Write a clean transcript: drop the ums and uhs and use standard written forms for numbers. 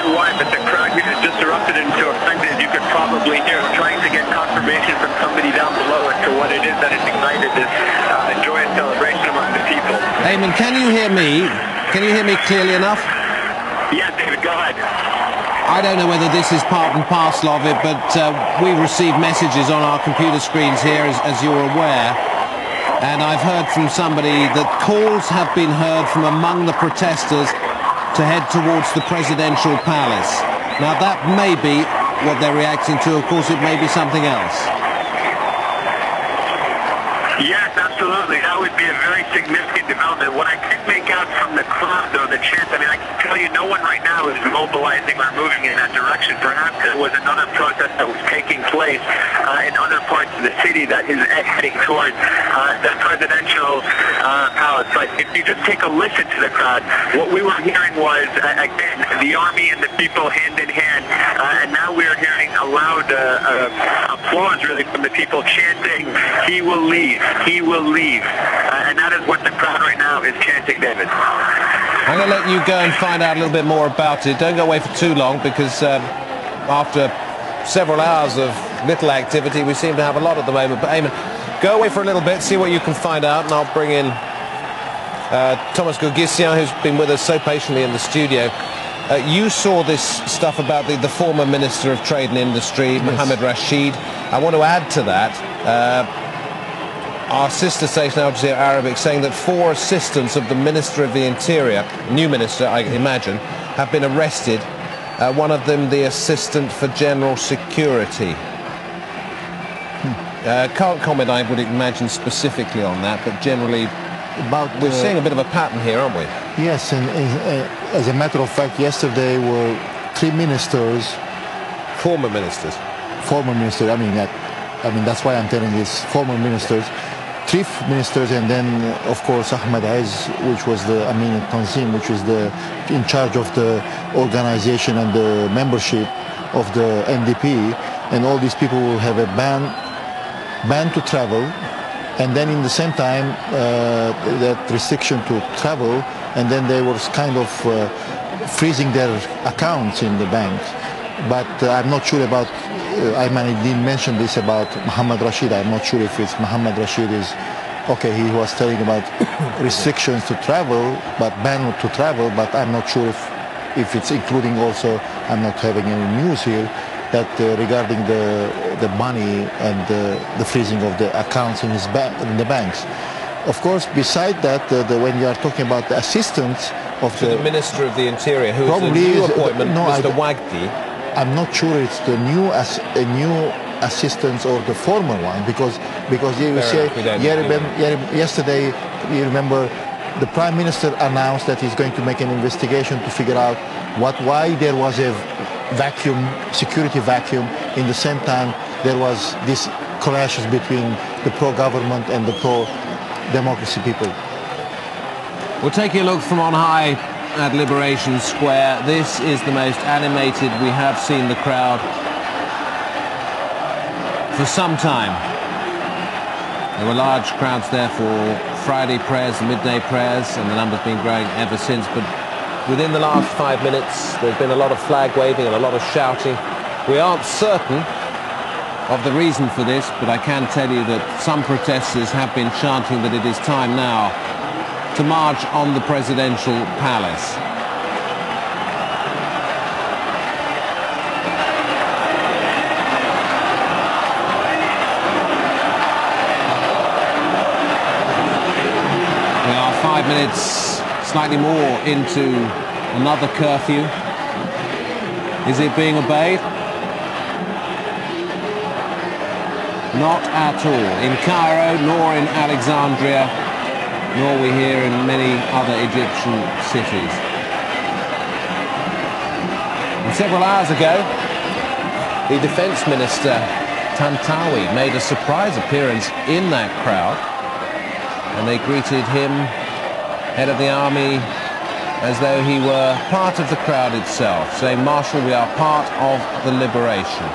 sure why, but the crowd here has just erupted into a frenzy, as you could probably hear. We're trying to get confirmation from somebody down below as to what it is that has ignited this joyous celebration among the people. Eamon, can you hear me? Can you hear me clearly enough? Yeah, David, go ahead. I don't know whether this is part and parcel of it, but we receive messages on our computer screens here, as you're aware. And I've heard from somebody that calls have been heard from among the protesters to head towards the presidential palace. Now that may be what they're reacting to. Of course, it may be something else. Yes, absolutely. That would be a very significant development. What I can make out from the crowd, though, the chants, I mean, I can tell you no one right now is mobilizing or moving in that direction. Perhaps it was another protest that was taking place in other parts of the city that is heading towards the presidential palace. But if you just take a listen to the crowd, what we were hearing was, again, the army and the people hand in hand. And now we are hearing a loud applause, really, from the people chanting, "He will leave. He will leave." And that is what the crowd right now is chanting, David. I'm going to let you go and find out a little bit more about it. Don't go away for too long, because after several hours of little activity, we seem to have a lot at the moment. But Eamon, go away for a little bit, see what you can find out, and I'll bring in Thomas Gurgisyan, who's been with us so patiently in the studio. You saw this stuff about the former Minister of Trade and Industry, yes, Mohammed Rashid. I want to add to that our sister station, Al Jazeera Arabic, saying that 4 assistants of the Minister of the Interior, new minister, I imagine, have been arrested. One of them, the Assistant for General Security. Can't comment, I would imagine, specifically on that, but generally, we're seeing a bit of a pattern here, aren't we? Yes, and as a matter of fact, yesterday were 3 ministers. Former ministers. Former ministers. I mean, that's why I'm telling this. Former ministers. 3 ministers, and then, of course, Ahmed Aiz, which was the Amin al-Tanzim, which was in charge of the organization and the membership of the NDP, and all these people will have a ban to travel, and then in the same time that restriction to travel, and then they were kind of freezing their accounts in the bank. But I'm not sure about, I didn't mention this about Mohammed Rashid. I'm not sure if it's Mohammed Rashid is, okay, he was telling about restrictions to travel, but ban to travel, but I'm not sure if it's including also, I'm not having any news here, that regarding the money and the freezing of the accounts in the banks. Of course, beside that, when you are talking about the assistance of the Minister of the Interior, who is a new appointment, Mr. Wagdi. I'm not sure it's the new assistance or the former one, because you say yesterday, you remember the Prime Minister announced that he's going to make an investigation to figure out why there was a security vacuum. In the same time, there was this clashes between the pro-government and the pro-democracy people. We'll take a look from on high at Liberation Square. This is the most animated we have seen the crowd for some time. There were large crowds there for Friday prayers, the midday prayers, and the number's been growing ever since. But within the last 5 minutes, there's been a lot of flag waving and a lot of shouting. We aren't certain of the reason for this, but I can tell you that some protesters have been chanting that it is time now to march on the presidential palace. We are 5 minutes, slightly more into another curfew. Is it being obeyed? Not at all. In Cairo, nor in Alexandria, nor we hear in many other Egyptian cities. And several hours ago, the Defence Minister Tantawi made a surprise appearance in that crowd, and they greeted him, head of the army, as though he were part of the crowd itself, saying, "Marshal, we are part of the liberation."